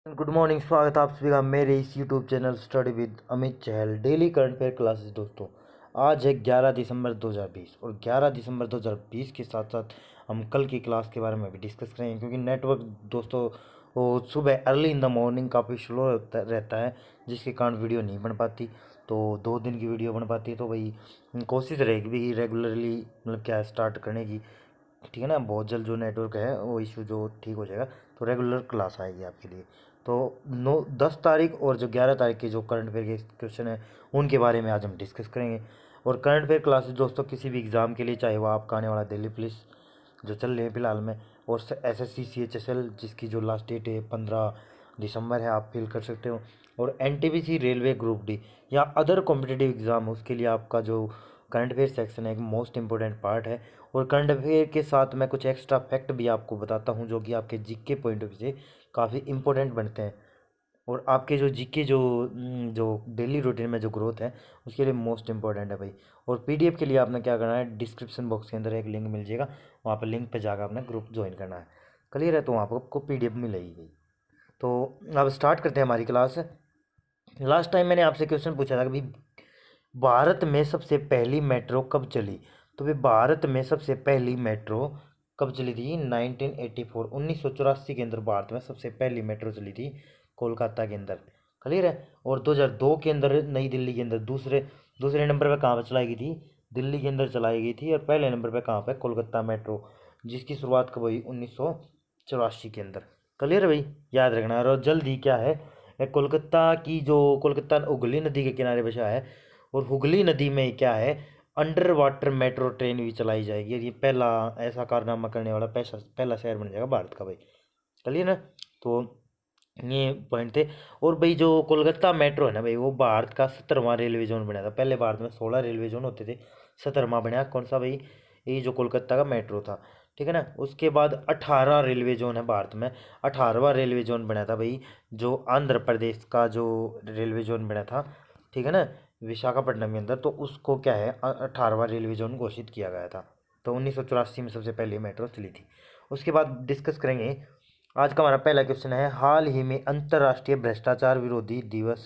Good morning. स्वागत है आप सभी का मेरे इस YouTube channel study with Amit Chahal daily current affair classes. दोस्तों आज है 11 दिसंबर 2020 और 11 दिसंबर 2020 के साथ साथ हम कल की क्लास के बारे में भी डिस्कस करेंगे, क्योंकि नेटवर्क दोस्तों वो सुबह अर्ली इन द मॉर्निंग काफ़ी स्लो रहता है, जिसके कारण वीडियो नहीं बन पाती। तो 2 दिन की वीडियो बन पाती है, तो भाई कोशिश रहेगी भी रेगुलरली मतलब क्या स्टार्ट करने की, ठीक है ना। बहुत जल्द जो नेटवर्क है वो इशू जो ठीक हो जाएगा, तो रेगुलर क्लास आएगी आपके लिए। तो 10 तारीख और जो 11 तारीख के जो करंट अफेयर के क्वेश्चन है उनके बारे में आज हम डिस्कस करेंगे। और करंट अफेयर क्लासेस दोस्तों किसी भी एग्ज़ाम के लिए, चाहे वो आपका आने वाला दिल्ली पुलिस जो चल रहे हैं फिलहाल में, और SSC CHSL जिसकी जो लास्ट डेट है 15 दिसंबर है, आप फिल कर सकते हो। और NTPC रेलवे ग्रुप डी या अदर कॉम्पिटिटिव एग्ज़ाम, उसके लिए आपका जो करंट अफेयर सेक्शन है एक मोस्ट इंपॉर्टेंट पार्ट है। और करंट अफेयर के साथ मैं कुछ एक्स्ट्रा फैक्ट भी आपको बताता हूँ, जो कि आपके जीके पॉइंट ऑफ व्यू से काफ़ी इंपॉर्टेंट बनते हैं और आपके जो जीके जो डेली रूटीन में जो ग्रोथ है उसके लिए मोस्ट इंपॉर्टेंट है भाई। और PDF के लिए आपने क्या करना है, डिस्क्रिप्शन बॉक्स के अंदर एक लिंक मिल जाएगा, वहाँ पर लिंक पे जाकर अपना ग्रुप ज्वाइन करना है। क्लियर है? तो वहाँ पर आपको PDF मिलेगी भाई। तो अब स्टार्ट करते हैं हमारी क्लास। लास्ट टाइम मैंने आपसे क्वेश्चन पूछा था कि भाई भारत में सबसे पहली मेट्रो कब चली। तो भाई भारत में सबसे पहली मेट्रो कब चली थी? 1984 1984 के अंदर भारत में सबसे पहली मेट्रो चली थी कोलकाता के अंदर। क्लियर है? और 2002 के अंदर नई दिल्ली के अंदर दूसरे दूसरे नंबर पर कहाँ पर चलाई गई थी? दिल्ली के अंदर चलाई गई थी। और पहले नंबर पर कहाँ पर? कोलकाता मेट्रो, जिसकी शुरुआत कब हुई? 1984 के अंदर। क्लियर है भाई? याद रखना। और जल्द ही क्या है, कोलकाता की जो कोलकाता हुगली नदी के किनारे बसा है, और हुगली नदी में क्या है, अंडर वाटर मेट्रो ट्रेन भी चलाई जाएगी। और ये पहला ऐसा कारनामा करने वाला पहला शहर बन जाएगा भारत का भाई। चलिए ना। तो ये पॉइंट थे। और भाई जो कोलकाता मेट्रो है ना भाई, वो भारत का 17वां रेलवे जोन बना था। पहले भारत में 16 रेलवे जोन होते थे, 17वां बना कौन सा भाई? ये जो कोलकाता का मेट्रो था, ठीक है ना। उसके बाद 18 रेलवे जोन है भारत में। 18वां रेलवे जोन बना था भाई, जो आंध्र प्रदेश का जो रेलवे जोन बना था, ठीक है ना, विशाखापट्टनम के अंदर। तो उसको क्या है, 18वां रेलवे जोन घोषित किया गया था। तो 1984 में सबसे पहले मेट्रो चली थी। उसके बाद डिस्कस करेंगे। आज का हमारा पहला क्वेश्चन है, हाल ही में अंतर्राष्ट्रीय भ्रष्टाचार विरोधी दिवस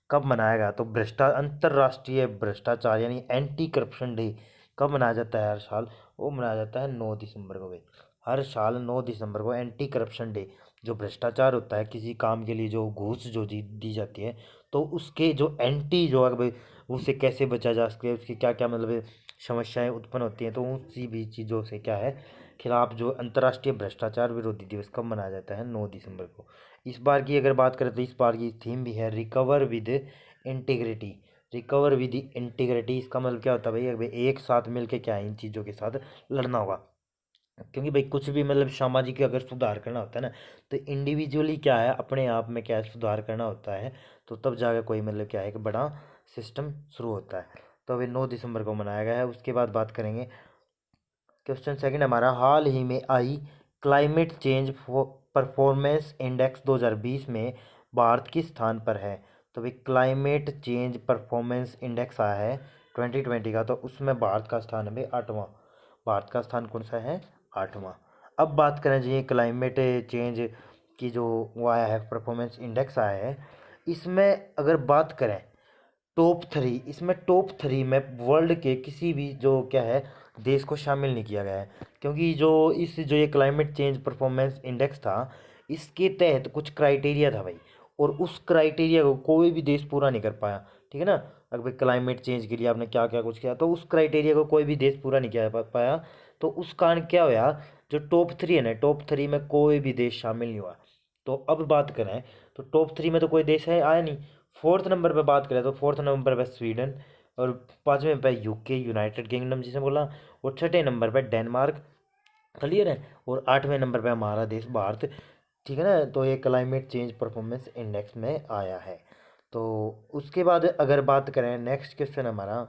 कब मनाया गया? तो अंतर्राष्ट्रीय भ्रष्टाचार यानी एंटी करप्शन डे कब मनाया जाता है हर साल? वो मनाया जाता है 9 दिसंबर को भाई। हर साल 9 दिसंबर को एंटी करप्शन डे, जो भ्रष्टाचार होता है किसी काम के लिए जो घूस जो दी जाती है, तो उसके जो एंटी जो है भाई, उससे कैसे बचा जा सके, उसकी क्या क्या मतलब समस्याएं उत्पन्न होती हैं, तो उसी भी चीज़ों से क्या है खिलाफ जो अंतर्राष्ट्रीय भ्रष्टाचार विरोधी दिवस कब मनाया जाता है? 9 दिसंबर को। इस बार की अगर बात करें तो इस बार की थीम भी है recover with integrity. Recover with integrity, इसका मतलब क्या होता है भाई? अगर एक साथ मिलके क्या है, इन चीज़ों के साथ लड़ना होगा। क्योंकि भाई कुछ भी मतलब सामाजिक अगर सुधार करना होता है ना, तो इंडिविजुअली क्या है, अपने आप में क्या है सुधार करना होता है, तो तब जाकर कोई मतलब क्या है कि बड़ा सिस्टम शुरू होता है। तो अभी 9 दिसंबर को मनाया गया है। उसके बाद बात करेंगे क्वेश्चन सेकंड हमारा, हाल ही में आई क्लाइमेट चेंज परफॉर्मेंस इंडेक्स 2020 में भारत किस स्थान पर है? तो भाई क्लाइमेट चेंज परफॉर्मेंस इंडेक्स आया है 2020 का, तो उसमें भारत का स्थान है भाई 8वां। भारत का स्थान कौन सा है? 8वां। अब बात करें जी क्लाइमेट चेंज की जो वो आया है परफॉर्मेंस इंडेक्स आया है, इसमें अगर बात करें टॉप 3, इसमें टॉप 3 में वर्ल्ड के किसी भी जो क्या है देश को शामिल नहीं किया गया है। क्योंकि जो ये क्लाइमेट चेंज परफॉर्मेंस इंडेक्स था, इसके तहत कुछ क्राइटेरिया था भाई, और उस क्राइटेरिया को कोई भी देश पूरा नहीं कर पाया, ठीक है ना। अगर भाई क्लाइमेट चेंज के लिए आपने क्या क्या कुछ किया, तो उस क्राइटेरिया को कोई भी देश पूरा नहीं किया पाया। तो उस कारण क्या हुआ, जो टॉप 3 है ना, टॉप 3 में कोई भी देश शामिल नहीं हुआ। तो अब बात करें तो टॉप 3 में तो कोई देश है आया नहीं। फोर्थ नंबर पे बात करें तो फोर्थ नंबर पे स्वीडन, और 5वें पे UK यूनाइटेड किंगडम जिसे बोला, और छठे नंबर पे डेनमार्क। क्लियर है? और 8वें नंबर पे हमारा देश भारत, ठीक है ना। तो ये क्लाइमेट चेंज परफॉर्मेंस इंडेक्स में आया है। तो उसके बाद अगर बात करें नेक्स्ट क्वेश्चन हमारा,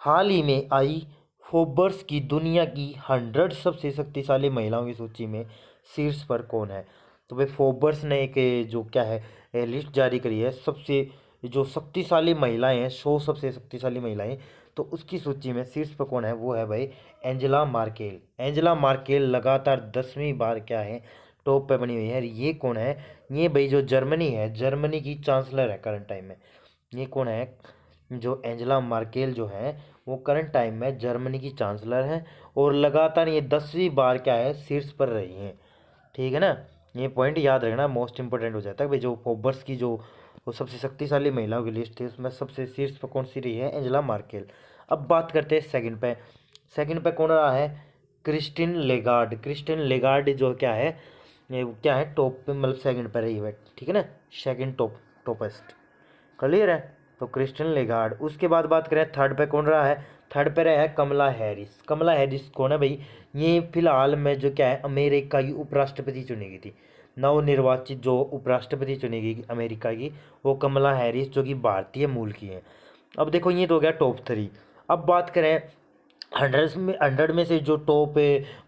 हाल ही में आई फोर्ब्स की दुनिया की 100 सबसे शक्तिशाली महिलाओं की सूची में शीर्ष पर कौन है? तो भाई फोर्ब्स ने एक जो क्या है लिस्ट जारी करी है, सबसे जो शक्तिशाली महिलाएं हैं, 100 सबसे शक्तिशाली महिलाएं, तो उसकी सूची में शीर्ष पर कौन है? वो है भाई एंजेला मार्केल। एंजेला मार्केल लगातार 10वीं बार क्या है टॉप पे बनी हुई है। ये कौन है? ये भाई जो जर्मनी है, जर्मनी की चांसलर है करंट टाइम में। ये कौन है? जो एंजेला मार्केल जो है वो करंट टाइम में जर्मनी की चांसलर है और लगातार ये 10वीं बार क्या है शीर्ष पर रही हैं। ठीक है ना, ये पॉइंट याद रखना, मोस्ट इंपॉर्टेंट हो जाता है भाई। जो फोर्ब्स की जो वो सबसे शक्तिशाली महिलाओं की लिस्ट थी उसमें सबसे शीर्ष पर कौन सी रही है? Angela Merkel. अब बात करते हैं सेकंड पे। सेकंड पे कौन रहा है? Kristin Lagarde. क्रिस्टिन लेगार्ड जो क्या है, ये क्या है टॉप पे, मतलब सेकंड पे रही है, ठीक है ना, सेकंड टॉपेस्ट। क्लियर है? तो क्रिस्टिन लेगार्ड। उसके बाद बात करें थर्ड पे कौन रहा है? थर्ड पे रहा है कमला हैरिस। कमला हैरिस कौन है भाई? ये फिलहाल में जो क्या है अमेरिका की उपराष्ट्रपति चुनी गई थी, नवनिर्वाचित जो उपराष्ट्रपति चुनी गई अमेरिका की, वो कमला हैरिस जो कि भारतीय मूल की है। अब देखो ये तो हो गया टॉप 3। अब बात करें 100 में से जो टॉप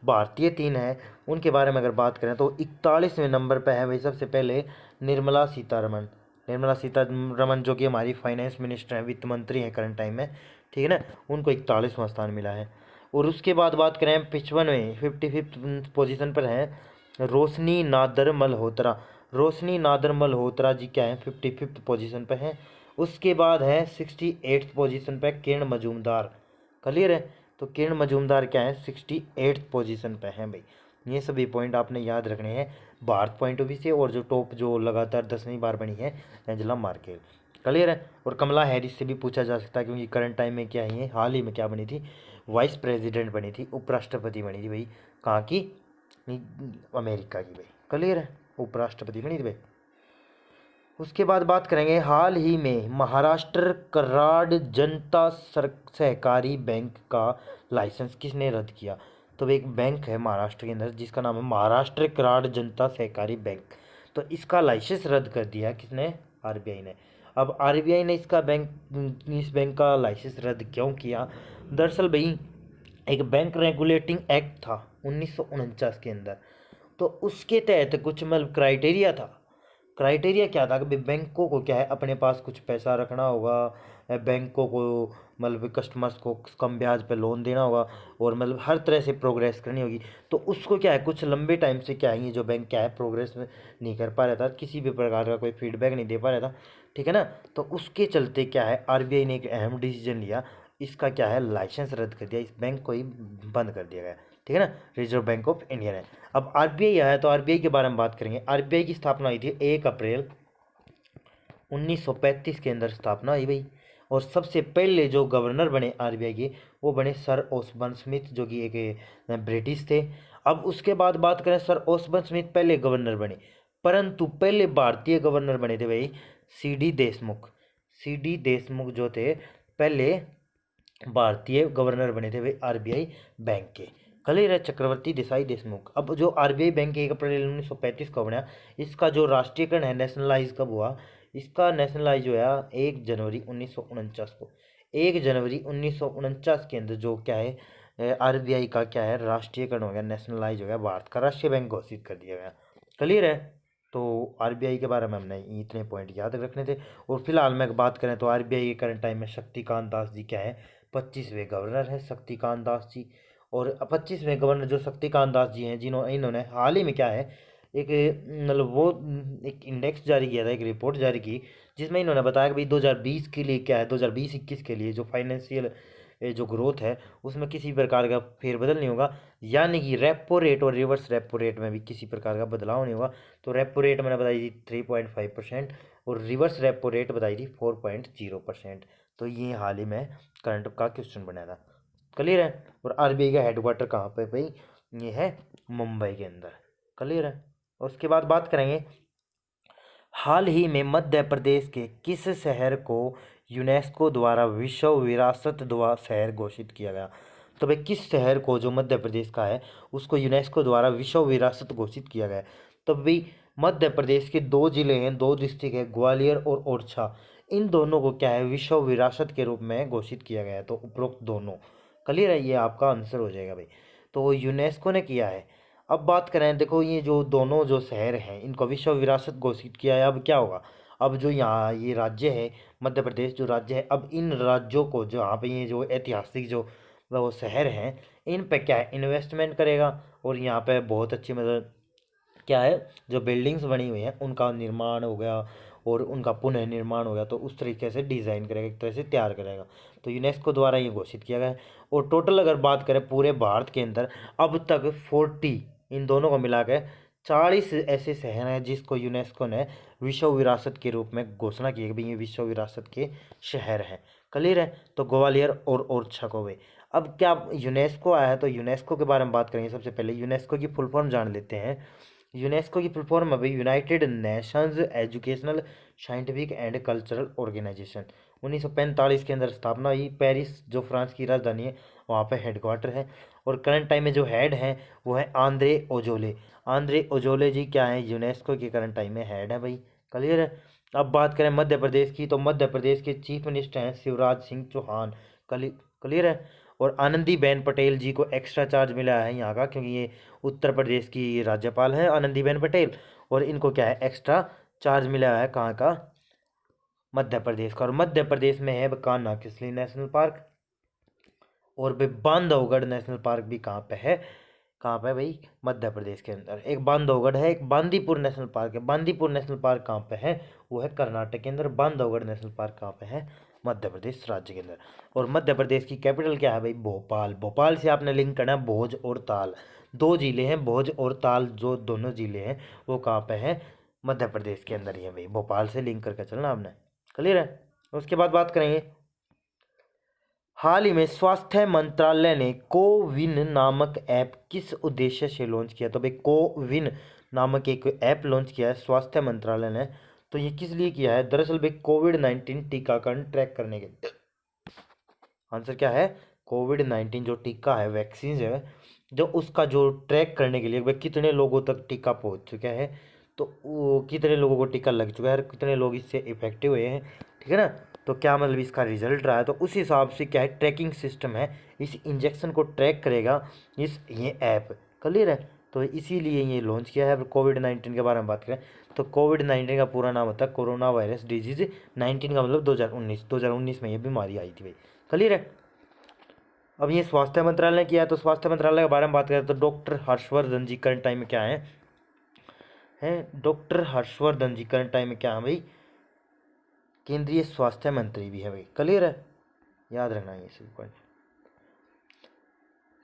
भारतीय 3 हैं उनके बारे में अगर बात करें तो 41वें नंबर पे है भाई सबसे पहले निर्मला सीतारमण। निर्मला सीतारमण जो कि हमारी फाइनेंस मिनिस्टर हैं, वित्त मंत्री हैं करंट टाइम में, ठीक है ना, उनको 41वां स्थान मिला है। और उसके बाद बात करें 55 पोजीशन पर हैं रोशनी नादर मल्होत्रा। रोशनी नादर मल्होत्रा जी क्या है 55 पोजीशन पर हैं। उसके बाद है 68 पोजीशन पर किरण मजूमदार। क्लियर है? तो किरण मजूमदार क्या है 68 पोजीशन पे हैं भाई। ये सभी पॉइंट आपने याद रखने हैं भारत पॉइंट ऑफ व्यू से। और जो टॉप जो लगातार 10वीं बार बनी है एंजेला मार्केल। क्लियर है? और कमला हैरिस से भी पूछा जा सकता है क्योंकि करंट टाइम में क्या है, हाल ही में क्या बनी थी, वाइस प्रेसिडेंट बनी थी, उपराष्ट्रपति बनी थी भाई। कहाँ की? अमेरिका की भाई। क्लियर है? उपराष्ट्रपति बनी थी भाई। उसके बाद बात करेंगे हाल ही में महाराष्ट्र कराड़ जनता सहकारी बैंक का लाइसेंस किसने रद्द किया? तो एक बैंक है महाराष्ट्र के अंदर जिसका नाम है महाराष्ट्र कराड़ जनता सहकारी बैंक। तो इसका लाइसेंस रद्द कर दिया किसने? आरबीआई ने। अब आरबीआई ने इस बैंक का लाइसेंस रद्द क्यों किया? दरअसल भाई एक बैंक रेगुलेटिंग एक्ट था 1949 के अंदर, तो उसके तहत कुछ मतलब क्राइटेरिया था। क्राइटेरिया क्या था कि बैंकों को क्या है अपने पास कुछ पैसा रखना होगा, बैंकों को मतलब कस्टमर्स को कम ब्याज पे लोन देना होगा और मतलब हर तरह से प्रोग्रेस करनी होगी। तो उसको क्या है कुछ लंबे टाइम से क्या है ये जो बैंक क्या है प्रोग्रेस में नहीं कर पा रहा था, किसी भी प्रकार का कोई फीडबैक नहीं दे पा रहा था, ठीक है ना। तो उसके चलते क्या है आरबीआई ने एक अहम डिसीजन लिया, इसका क्या है लाइसेंस रद्द कर दिया, इस बैंक को ही बंद कर दिया गया, ठीक है ना। रिजर्व बैंक ऑफ इंडिया ने। अब आरबीआई आया तो आरबीआई के बारे में बात करेंगे। आरबीआई की स्थापना हुई थी 1 अप्रैल 1935 के अंदर स्थापना हुई भाई। और सबसे पहले जो गवर्नर बने आरबीआई के वो बने सर ओस्बर्न स्मिथ जो कि एक ब्रिटिश थे। अब उसके बाद बात करें सर ओस्बर्न स्मिथ पहले गवर्नर बने, परंतु पहले भारतीय गवर्नर बने थे भाई सीडी देशमुख। सीडी देशमुख जो थे पहले भारतीय गवर्नर बने थे भाई आरबीआई बैंक के। क्लियर है? चक्रवर्ती देसाई देशमुख। अब जो आरबीआई बैंक 1 अप्रैल 1935 को बना, इसका जो राष्ट्रीयकरण है नेशनलाइज कब हुआ? इसका नेशनलाइज हुआ 1 जनवरी 1949 को। 1 जनवरी 1949 के अंदर जो क्या है आरबीआई का क्या है राष्ट्रीयकरण हो गया, नेशनलाइज हो गया, भारत का राष्ट्रीय बैंक घोषित कर दिया गया। क्लियर है? तो आरबीआई के बारे में हमने इतने पॉइंट याद रखने थे। और फिलहाल में बात करें तो आरबीआई के करंट टाइम में शक्तिकांत दास जी क्या है 25वें गवर्नर है शक्तिकांत दास जी। और 25वें गवर्नर जो शक्तिकांत दास जी हैं इन्होंने हाल ही में क्या है एक मतलब वो एक इंडेक्स जारी किया था, एक रिपोर्ट जारी की जिसमें इन्होंने बताया कि भाई 2020 के लिए क्या है 2020-21 के लिए जो फाइनेंशियल जो ग्रोथ है उसमें किसी प्रकार का फेरबदल नहीं होगा, यानी कि रेपो रेट और रिवर्स रेपो रेट में भी किसी प्रकार का बदलाव नहीं होगा। तो रेपो रेट मैंने बताई थी 3.5% और रिवर्स रेपो रेट बताई थी 4.0%। तो ये हाल ही में करंट का क्वेश्चन बना था। क्लियर है? और आरबीआई का हेडक्वार्टर कहाँ पे भाई? ये है मुंबई के अंदर। क्लियर है? उसके बाद बात करेंगे हाल ही में मध्य प्रदेश के किस शहर को यूनेस्को द्वारा विश्व विरासत शहर घोषित किया गया? तो भाई किस शहर को जो मध्य प्रदेश का है उसको यूनेस्को द्वारा विश्व विरासत घोषित किया गया है? तो भाई मध्य प्रदेश के 2 जिले हैं, 2 डिस्ट्रिक्ट है, ग्वालियर और ओरछा। इन दोनों को क्या है विश्व विरासत के रूप में घोषित किया गया है। तो उपरोक्त दोनों। क्लियर है? ये आपका आंसर हो जाएगा भाई। तो यूनेस्को ने किया है। अब बात करें देखो ये जो दोनों जो शहर हैं इनको विश्व विरासत घोषित किया है। अब क्या होगा? अब जो यहाँ ये राज्य है मध्य प्रदेश जो राज्य है, अब इन राज्यों को जो यहाँ पे ये जो ऐतिहासिक जो वो शहर हैं इन पे क्या है इन्वेस्टमेंट करेगा और यहाँ पे बहुत अच्छी मतलब क्या है, जो बिल्डिंग्स बनी हुई हैं उनका निर्माण हो गया और उनका पुनः निर्माण हो गया, तो उस तरीके से डिज़ाइन करेगा, एक तरह से तैयार करेगा। तो यूनेस्को द्वारा ये घोषित किया गया है। और टोटल अगर बात करें पूरे भारत के अंदर अब तक 40, इन दोनों को मिला के 40 ऐसे शहर हैं जिसको यूनेस्को ने विश्व विरासत के रूप में घोषणा की है कि भाई ये विश्व विरासत के शहर हैं। क्लियर है। तो ग्वालियर और ओरछा को वे। अब क्या यूनेस्को आया है, तो यूनेस्को के बारे में बात करेंगे। सबसे पहले यूनेस्को की फुल फॉर्म जान लेते हैं। यूनेस्को की फुल फॉर्म है भाई United Nations Educational Scientific and Cultural Organization. 1945 के अंदर स्थापना हुई। पेरिस जो फ्रांस की राजधानी है वहाँ पे हेडक्वार्टर है। और करंट टाइम में जो हेड हैं वो है आंद्रे ओजोले। आंद्रे ओजोले जी क्या है, यूनेस्को के करंट टाइम में हेड है भाई। क्लियर है। अब बात करें मध्य प्रदेश की, तो मध्य प्रदेश के चीफ मिनिस्टर हैं शिवराज सिंह चौहान। क्लियर है। और आनंदीबेन पटेल जी को एक्स्ट्रा चार्ज मिला है यहाँ का, क्योंकि ये उत्तर प्रदेश की राज्यपाल है आनंदीबेन पटेल, और इनको क्या है एक्स्ट्रा चार्ज मिला है कहाँ का, मध्य प्रदेश का। और मध्य प्रदेश में है कान्हा किसली नेशनल पार्क, और भाई बांधवगढ़ नेशनल पार्क भी कहाँ पे है, कहाँ पे भाई, मध्य प्रदेश के अंदर। एक बांधवगढ़ है, एक बांदीपुर नेशनल पार्क है। बांदीपुर नेशनल पार्क कहाँ पे है, वो है कर्नाटक के अंदर। बांधवगढ़ नेशनल पार्क कहाँ पे है, मध्य प्रदेश राज्य के अंदर। और मध्य प्रदेश की कैपिटल क्या है भाई, भोपाल। भोपाल से आपने लिंक करना है भोज और ताल, दो जिले हैं भोज और ताल, जो दोनों जिले हैं वो कहाँ पे हैं, मध्य प्रदेश के अंदर ही है भाई। भोपाल से लिंक करके चलना आपने। क्लियर है। उसके बाद बात करेंगे, हाल ही में स्वास्थ्य मंत्रालय ने कोविन नामक ऐप किस उद्देश्य से लॉन्च किया। तो भाई कोविन नामक एक ऐप लॉन्च किया है स्वास्थ्य मंत्रालय ने। तो ये किस लिए किया है, दरअसल भाई कोविड-19 टीकाकरण ट्रैक करने के। आंसर क्या है, कोविड-19 जो टीका है, वैक्सीन है, जो उसका जो ट्रैक करने के लिए भाई कितने लोगों तक टीका पहुंच चुका है, तो वो कितने लोगों को टीका लग चुका है, कितने लोग इससे इफेक्टिव हुए हैं, ठीक है ना। तो क्या मतलब इसका रिजल्ट रहा है, तो उस हिसाब से क्या है ट्रैकिंग सिस्टम है, इस इंजेक्शन को ट्रैक करेगा ये ऐप। क्लियर है। तो इसीलिए ये लॉन्च किया है। अब कोविड-19 के बारे में बात करें, तो कोविड-19 का पूरा नाम होता है कोरोना वायरस डिजीज 19 का मतलब 2019 में ये बीमारी आई थी भाई। क्लियर है। अब ये स्वास्थ्य मंत्रालय ने किया है, तो स्वास्थ्य मंत्रालय के बारे में बात करें तो डॉक्टर हर्षवर्धन जी करंट टाइम में क्या है डॉक्टर हर्षवर्धन जी करंट टाइम में क्या है भाई, केंद्रीय स्वास्थ्य मंत्री भी है भाई। क्लियर है, याद रखना ये सभी पॉइंट।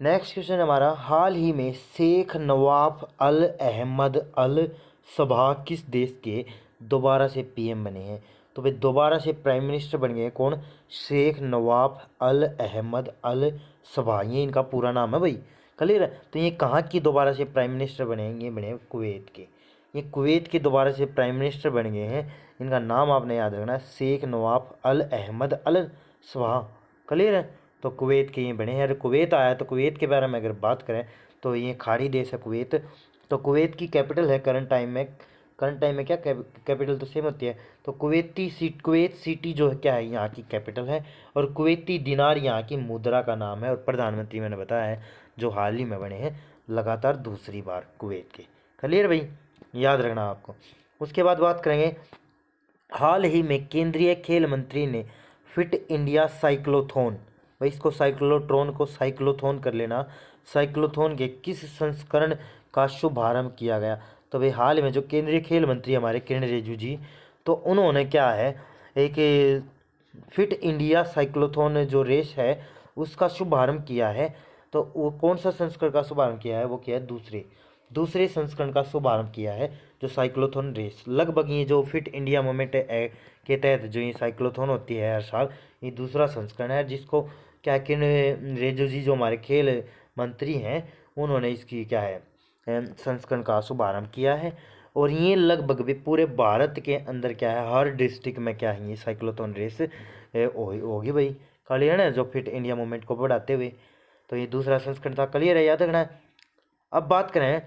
नेक्स्ट क्वेश्चन हमारा, हाल ही में शेख नवाफ अल अहमद अल सबाह किस देश के दोबारा से पीएम बने हैं। तो भाई दोबारा से प्राइम मिनिस्टर बन गए हैं कौन, शेख नवाफ अल अहमद अल सबाह, ये इनका पूरा नाम है भाई। क्लियर है। तो ये कहाँ की दोबारा से प्राइम मिनिस्टर बने हैं, ये बने कुवैत के। ये कुवैत के दोबारा से प्राइम मिनिस्टर बन गए हैं। इनका नाम आपने याद रखना है, शेख नवाफ अल अहमद अल सबाह। क्लियर है। तो कुवैत के ये बने हैं। अगर कुवैत आया तो कुवैत के बारे में अगर बात करें तो ये खाड़ी देश है कुवैत। तो कुवैत की कैपिटल है करंट टाइम में क्या कैपिटल तो सेम होती है। तो कुवैत सिटी जो है क्या है, यहाँ की कैपिटल है। और कुवैती दिनार यहाँ की मुद्रा का नाम है। और प्रधानमंत्री मैंने बताया है जो हाल ही में बने हैं लगातार दूसरी बार कुवैत के। क्लियर भाई, याद रखना आपको। उसके बाद बात करेंगे, हाल ही में केंद्रीय खेल मंत्री ने फिट इंडिया साइक्लोथॉन, भाई इसको साइक्लोट्रॉन को साइक्लोथॉन कर लेना, साइक्लोथॉन के किस संस्करण का शुभारंभ किया गया। तो भाई हाल में जो केंद्रीय खेल मंत्री हमारे किरण रिजिजू जी, तो उन्होंने क्या है एक फिट इंडिया साइक्लोथॉन जो रेस है उसका शुभारंभ किया है। तो वो कौन सा संस्करण का शुभारंभ किया है, वो किया है दूसरे संस्करण का शुभारंभ किया है जो साइक्लोथॉन रेस। लगभग ये जो फिट इंडिया मूवमेंट के तहत जो ये साइक्लोथॉन होती है हर साल, ये दूसरा संस्करण है जिसको क्या किरण रिजिजू जी जो हमारे खेल मंत्री हैं उन्होंने इसकी क्या है संस्करण का शुभारंभ किया है। और ये लगभग भी पूरे भारत के अंदर क्या है हर डिस्ट्रिक्ट में क्या है ये साइक्लोथॉन रेस होगी भाई। क्लियर है ना, जो फिट इंडिया मूवमेंट को बढ़ाते हुए। तो ये दूसरा संस्करण था। क्लियर है, याद रखना है। अब बात करें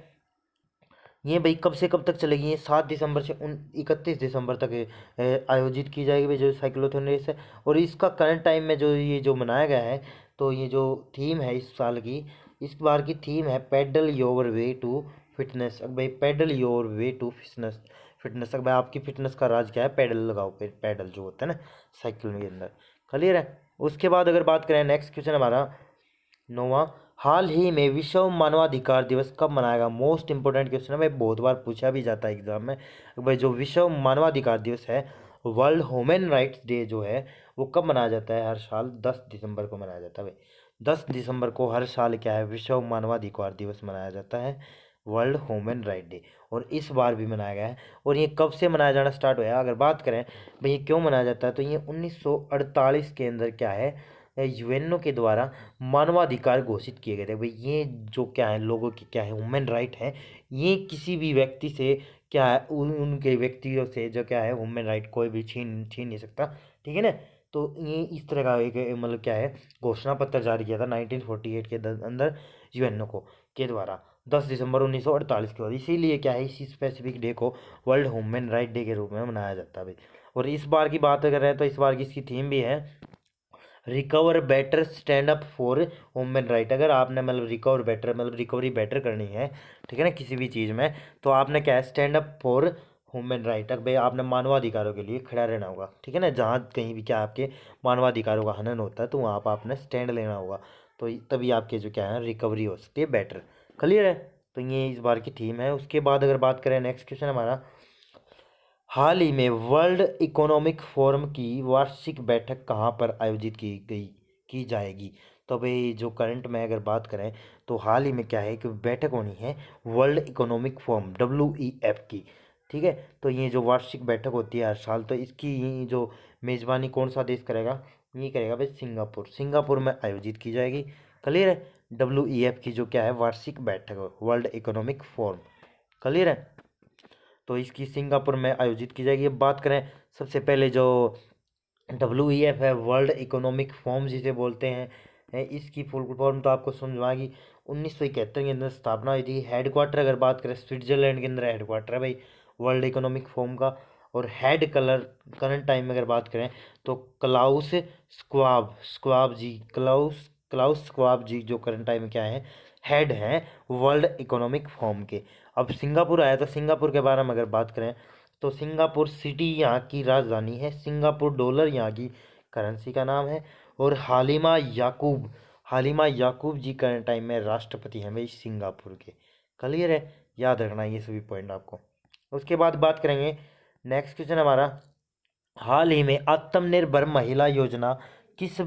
ये भाई कब से कब तक चलेगी, ये 7 दिसंबर से 31 दिसंबर तक आयोजित की जाएगी भाई जो साइक्लोथॉन रेस है। और इसका करंट टाइम में जो ये जो मनाया गया है, तो ये जो थीम है इस साल की, इस बार की थीम है pedal your way to fitness. अब भाई pedal your way to fitness अब भाई आपकी फिटनेस का राज क्या है, पैडल लगाओ, पैडल जो होता है ना साइकिल के अंदर। क्लियर है। उसके बाद अगर बात करें नेक्स्ट क्वेश्चन हमारा नौवां, हाल ही में विश्व मानवाधिकार दिवस कब मनाया गया? मोस्ट इंपोर्टेंट क्वेश्चन है भाई, बहुत बार पूछा भी जाता है एग्जाम में। भाई जो विश्व मानवाधिकार दिवस है, वर्ल्ड ह्यूमन राइट्स डे जो है, वो कब मनाया जाता है? हर साल 10 दिसंबर को मनाया जाता है भाई। 10 दिसंबर को हर साल क्या है, विश्व मानवाधिकार दिवस मनाया जाता है, वर्ल्ड ह्यूमन राइट डे। और इस बार भी मनाया गया है। और ये कब से मनाया जाना स्टार्ट हुआ? अगर बात करें भाई ये क्यों मनाया जाता है, तो ये 1948 के अंदर क्या है, यूएनओ के द्वारा मानवाधिकार घोषित किए गए थे भाई। ये जो क्या है, लोगों की क्या है, ह्यूमन राइट है, ये किसी भी व्यक्ति से क्या है, उनके व्यक्तियों से जो क्या है ह्यूमन राइट कोई भी छीन छीन नहीं सकता, ठीक है ना। तो ये इस तरह का एक मतलब क्या है, घोषणा पत्र जारी किया था 1948 के अंदर यूएनओ को के द्वारा, 10 दिसंबर 1948 के बाद। इसीलिए क्या है, इसी स्पेसिफिक डे को वर्ल्ड ह्यूमन राइट डे के रूप में मनाया जाता है भाई। और इस बार की बात अगर है तो इस बार की इसकी थीम भी है recover better stand up for human right. अगर आपने मतलब रिकवर बेटर मतलब रिकवरी बेटर करनी है, ठीक है ना, किसी भी चीज़ में, तो आपने क्या है, stand up for human right, भाई आपने मानवाधिकारों के लिए खड़ा रहना होगा, ठीक है ना। जहाँ कहीं भी क्या आपके मानवाधिकारों का हनन होता है तो वहाँ पर आपने स्टैंड लेना होगा, तो तभी आपके जो क्या है रिकवरी हो सकती है बेटर। क्लियर है? तो ये इस बार की थीम है। उसके बाद अगर बात करें, नेक्स्ट क्वेश्चन हमारा, हाल ही में वर्ल्ड इकोनॉमिक फोरम की वार्षिक बैठक कहाँ पर आयोजित की जाएगी? तो भाई जो करंट में अगर बात करें तो हाल ही में क्या है कि बैठक होनी है वर्ल्ड इकोनॉमिक फोरम WEF की, ठीक है। तो ये जो वार्षिक बैठक होती है हर साल, तो इसकी जो मेज़बानी कौन सा देश करेगा? ये करेगा भाई सिंगापुर। सिंगापुर में आयोजित की जाएगी। क्लियर है? WEF की जो क्या है वार्षिक बैठक, वर्ल्ड इकोनॉमिक फोरम। क्लियर है? तो इसकी सिंगापुर में आयोजित की जाएगी। अब बात करें, सबसे पहले जो WEF है, वर्ल्ड इकोनॉमिक फोरम जिसे बोलते हैं, इसकी फुल फॉर्म तो आपको समझ में आ गई। 1971 के अंदर स्थापना हुई थी। हेडक्वार्टर अगर बात करें, स्विट्जरलैंड के अंदर हेडक्वार्टर है भाई वर्ल्ड इकोनॉमिक फोरम का। और हेड कलर करंट टाइम में अगर बात करें तो क्लाउस स्क्वाब स्क्वाब जी क्लाउस क्लाउस स्क्वाब जी जो करंट टाइम में क्या है, हेड हैं वर्ल्ड इकोनॉमिक फोरम के। अब सिंगापुर आया, तो सिंगापुर के बारे में अगर बात करें तो सिंगापुर सिटी यहाँ की राजधानी है, सिंगापुर डॉलर यहाँ की करेंसी का नाम है। और हालिमा याकूब जी करंट टाइम में राष्ट्रपति हैं भाई सिंगापुर के। क्लियर है? याद रखना ये सभी पॉइंट आपको। उसके बाद बात करेंगे, नेक्स्ट क्वेश्चन हमारा, हाल ही में आत्मनिर्भर महिला योजना किस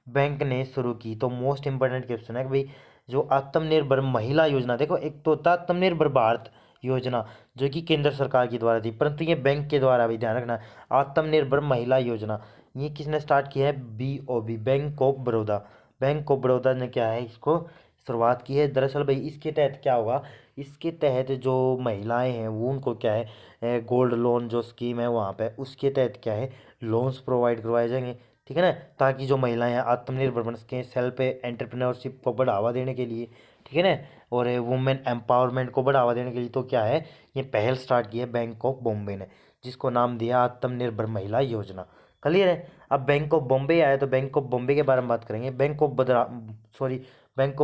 बैंक ने शुरू की? तो मोस्ट इंपोर्टेंट क्वेश्चन है कि भाई जो आत्मनिर्भर महिला योजना, देखो एक तो होता है आत्मनिर्भर भारत योजना जो कि केंद्र सरकार के द्वारा थी, परंतु ये बैंक के द्वारा भी ध्यान रखना। आत्मनिर्भर महिला योजना ये किसने स्टार्ट किया है? BOB, bank of Baroda. Bank of Baroda ने क्या है इसको शुरुआत की है। दरअसल भाई इसके तहत क्या होगा, इसके तहत जो महिलाएं हैं वो उनको क्या है गोल्ड लोन जो स्कीम है वहाँ पे, उसके तहत क्या है लोन्स प्रोवाइड करवाए जाएंगे, ठीक है ना, ताकि जो महिलाएं हैं आत्मनिर्भर बन सकें, सेल्फ एंटरप्रेन्योरशिप को बढ़ावा देने के लिए, ठीक है ना, और वुमेन एम्पावरमेंट को बढ़ावा देने के लिए। तो क्या है, ये पहल स्टार्ट की है बैंक ऑफ बॉम्बे ने, जिसको नाम दिया आत्मनिर्भर महिला योजना। क्लियर है? अब बैंक ऑफ बॉम्बे आया तो बैंक ऑफ बॉम्बे के बारे में बात करेंगे, बैंक ऑफ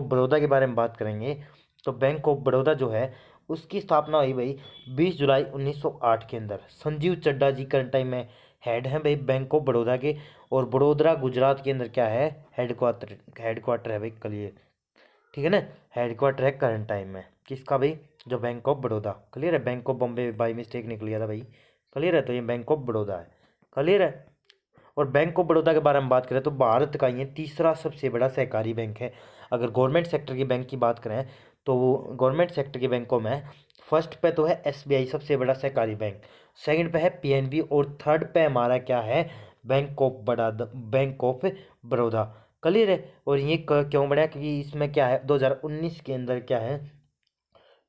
बड़ौदा के बारे में बात करेंगे। तो बैंक ऑफ बड़ौदा जो है उसकी स्थापना हुई भाई 20 जुलाई 1908 के अंदर। संजीव चड्डा जी करंट टाइम में हेड हैं भाई बैंक ऑफ बड़ौदा के। और बड़ोदरा गुजरात के अंदर क्या है, हेडक्वार्टर है भाई। क्लियर? ठीक है ना, हेडक्वार्टर है करंट टाइम में किसका भाई, जो बैंक ऑफ बड़ौदा। क्लियर है? Bank of Bombay by mistake निकल गया था भाई। क्लियर है? तो ये बैंक ऑफ बड़ौदा है। क्लियर है? और बैंक ऑफ बड़ौदा के बारे में बात करें तो भारत का ये तीसरा सबसे बड़ा सहकारी बैंक है। अगर गवर्नमेंट सेक्टर के बैंक की बात करें तो वो गवर्नमेंट सेक्टर के बैंकों में फर्स्ट पे तो है SBI सबसे बड़ा सहकारी बैंक, सेकंड पे है PNB और थर्ड पे हमारा क्या है बैंक ऑफ बड़ौदा। क्लियर है? और ये क्यों बढ़ा, क्योंकि इसमें क्या है 2019 के अंदर क्या है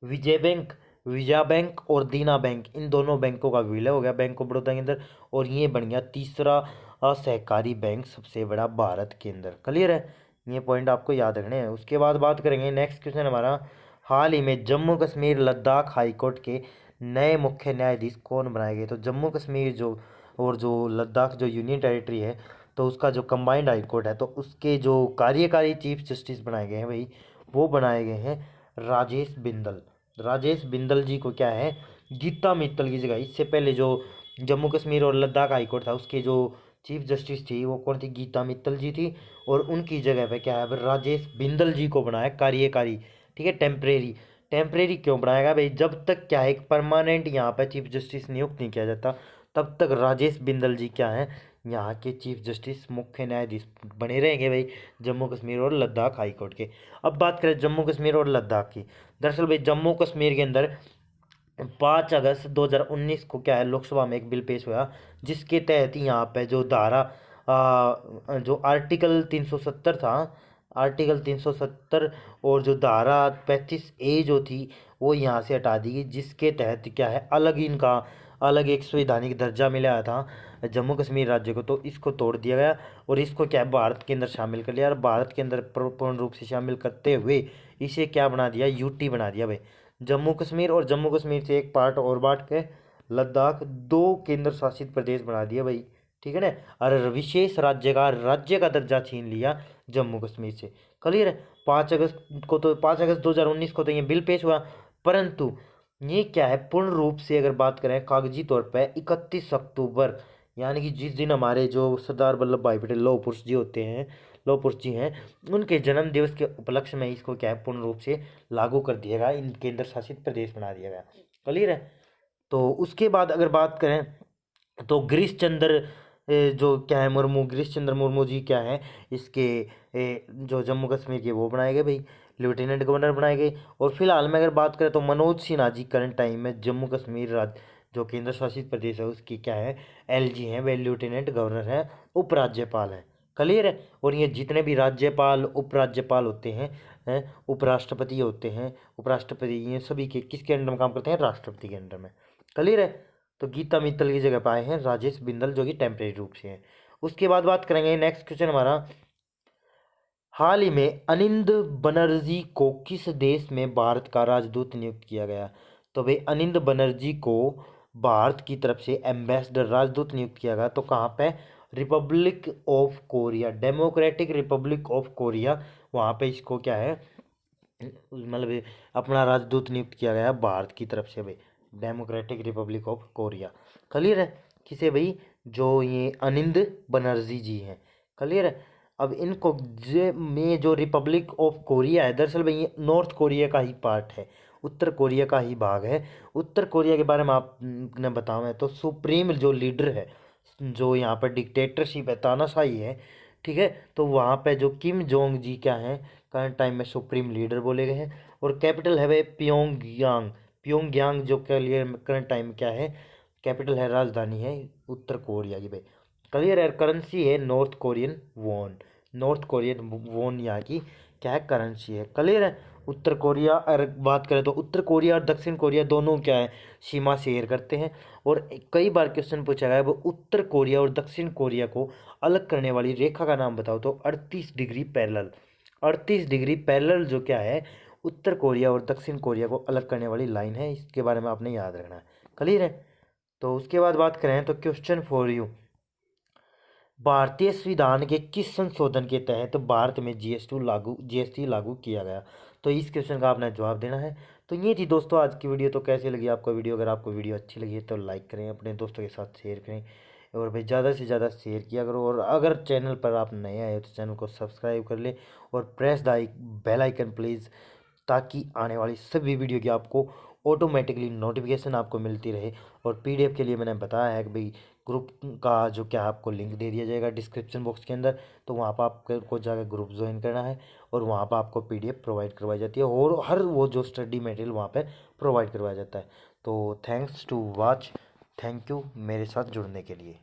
विजया बैंक और दीना बैंक, इन दोनों बैंकों का विलय हो गया बैंक ऑफ बड़ौदा के अंदर, और ये बन गया तीसरा सहकारी बैंक सबसे बड़ा भारत के अंदर। क्लियर है? ये पॉइंट आपको याद रखने हैं। उसके बाद बात करेंगे, नेक्स्ट क्वेश्चन हमारा, हाल ही में जम्मू कश्मीर लद्दाख हाईकोर्ट के नए मुख्य न्यायाधीश कौन बनाए गए? तो जम्मू कश्मीर जो और जो लद्दाख जो यूनियन टेरिटरी है, तो उसका जो कंबाइंड हाईकोर्ट है, तो उसके जो कार्यकारी चीफ जस्टिस बनाए गए हैं भाई, वो बनाए गए हैं राजेश बिंदल। राजेश बिंदल जी को क्या है गीता मित्तल की जगह, इससे पहले जो जम्मू कश्मीर और लद्दाख हाईकोर्ट था उसके जो चीफ जस्टिस थी वो कौन थी, गीता मित्तल जी थी। और उनकी जगह पे क्या है, राजेश बिंदल जी को बनाया कार्यकारी, ठीक है, टेम्परेरी। टेम्परेरी क्यों बनाया गया भाई, जब तक क्या है एक परमानेंट यहाँ पे चीफ जस्टिस नियुक्त नहीं किया जाता तब तक राजेश बिंदल जी क्या है यहाँ के चीफ जस्टिस मुख्य न्यायाधीश बने रहेंगे भाई, जम्मू कश्मीर और लद्दाख हाई कोर्ट के। अब बात करें जम्मू कश्मीर और लद्दाख की। दरअसल भाई जम्मू कश्मीर के अंदर 5 अगस्त 2019 को क्या है लोकसभा में एक बिल पेश हुआ, जिसके तहत यहाँ पे जो धारा जो आर्टिकल 370 था, आर्टिकल 370 और जो धारा 35A जो थी वो यहाँ से हटा दी गई, जिसके तहत क्या है अलग इनका अलग एक संवैधानिक दर्जा मिला था जम्मू कश्मीर राज्य को, तो इसको तोड़ दिया गया और इसको क्या है भारत के अंदर शामिल कर लिया, और भारत के अंदर पूर्ण रूप से शामिल करते हुए इसे क्या बना दिया, यूटी बना दिया भाई जम्मू कश्मीर। और जम्मू कश्मीर से एक पार्ट और बांट के लद्दाख 2 केंद्र शासित प्रदेश बना दिया भाई, ठीक है ना। और विशेष राज्य का दर्जा छीन लिया जम्मू कश्मीर से। क्लियर है। 5 अगस्त 2019 को तो ये बिल पेश हुआ, परंतु ये क्या है पूर्ण रूप से अगर बात करें कागजी तौर पर 31 अक्टूबर, यानी कि जिस दिन हमारे जो सरदार वल्लभ भाई पटेल लौह पुरुष जी होते हैं, लौह पुरुष जी हैं, उनके जन्म दिवस के उपलक्ष्य में इसको क्या है पूर्ण रूप से लागू कर दिया गया, इन केंद्र शासित प्रदेश बना दिया गया। क्लियर है। तो उसके बाद अगर बात करें तो गिरीश चंद्र जो क्या है मुर्मू, गिरीश चंद्र मुर्मू जी क्या है इसके जो जम्मू कश्मीर के वो बनाए गए भाई, लेफ्टिनेंट गवर्नर बनाए गए। और फिलहाल में अगर बात करें तो मनोज सिन्हा जी करंट टाइम में जम्मू कश्मीर राज्य जो केंद्र शासित प्रदेश है उसकी क्या है एलजी हैं, वे लेफ्टिनेंट गवर्नर हैं, उपराज्यपाल हैं। क्लियर है। और ये जितने भी राज्यपाल उपराज्यपाल होते हैं उपराष्ट्रपति होते हैं, उपराष्ट्रपति ये सभी के किसके अंडर में काम करते हैं, राष्ट्रपति के अंडर में। क्लियर है। तो गीता मित्तल की जगह पर आए हैं राजेश बिंदल जो कि टेम्परेरी रूप से हैं। उसके बाद बात करेंगे नेक्स्ट क्वेश्चन हमारा, हाल ही में अनिंद बनर्जी को किस देश में भारत का राजदूत नियुक्त किया गया। तो भाई अनिंद बनर्जी को भारत की तरफ से एम्बेसडर राजदूत नियुक्त किया गया, तो कहाँ पे, Republic of Korea, democratic Republic of Korea, वहाँ पे इसको क्या है मतलब अपना राजदूत नियुक्त किया गया भारत की तरफ से भाई, democratic Republic of Korea. Clear है। किसे भाई, जो ये अनिंद बनर्जी जी हैं। क्लियर है। अब इनको में जो रिपब्लिक ऑफ कोरिया है, दरअसल भाई ये नॉर्थ कोरिया का ही पार्ट है, उत्तर कोरिया का ही भाग है। उत्तर कोरिया के बारे में आपने बताऊँ है तो सुप्रीम जो लीडर है, जो यहाँ पर डिक्टेटरशिप है, तानाशाही है, ठीक है, तो वहाँ पे जो किम जोंग जी क्या हैं करंट टाइम में सुप्रीम लीडर बोले गए हैं। और कैपिटल है वे प्योंगयांग, प्योंगयांग जो के लिए करंट टाइम में क्या है कैपिटल है, राजधानी है उत्तर कोरिया की भाई। क्लियर है। करेंसी है north Korean von, north Korean von यहाँ की क्या है करेंसी है। क्लियर है। उत्तर कोरिया अगर बात करें तो उत्तर कोरिया और दक्षिण कोरिया दोनों क्या है सीमा शेयर करते हैं। और कई बार क्वेश्चन पूछा गया है वो उत्तर कोरिया और दक्षिण कोरिया को अलग करने वाली रेखा का नाम बताओ, तो 38 डिग्री पैरेलल, 38 डिग्री पैरेलल जो क्या है उत्तर कोरिया और दक्षिण कोरिया को अलग करने वाली लाइन है, इसके बारे में आपने याद रखना है। क्लियर है। तो उसके बाद बात करें तो क्वेश्चन फॉर यू, भारतीय संविधान के किस संशोधन के तहत भारत में जीएसटी लागू किया गया। तो इस क्वेश्चन का आपने जवाब देना है। तो ये थी दोस्तों आज की वीडियो। तो कैसी लगी आपको वीडियो, अगर आपको वीडियो अच्छी लगी है तो लाइक करें, अपने दोस्तों के साथ शेयर करें, और भाई ज़्यादा से ज़्यादा शेयर किया करो। और अगर चैनल पर आप नए आए हो तो चैनल को सब्सक्राइब कर ले और press the bell icon please, ताकि आने वाली सभी वीडियो की आपको ऑटोमेटिकली नोटिफिकेशन आपको मिलती रहे। और पीडीएफ के लिए मैंने बताया है कि भाई ग्रुप का जो क्या आपको लिंक दे दिया जाएगा डिस्क्रिप्शन बॉक्स के अंदर, तो वहाँ पर आपको जाकर ग्रुप ज्वाइन करना है और वहाँ पर आपको पीडीएफ प्रोवाइड करवाई जाती है और हर वो जो स्टडी मटेरियल वहाँ पे प्रोवाइड करवाया जाता है। तो thanks to watch, thank you मेरे साथ जुड़ने के लिए।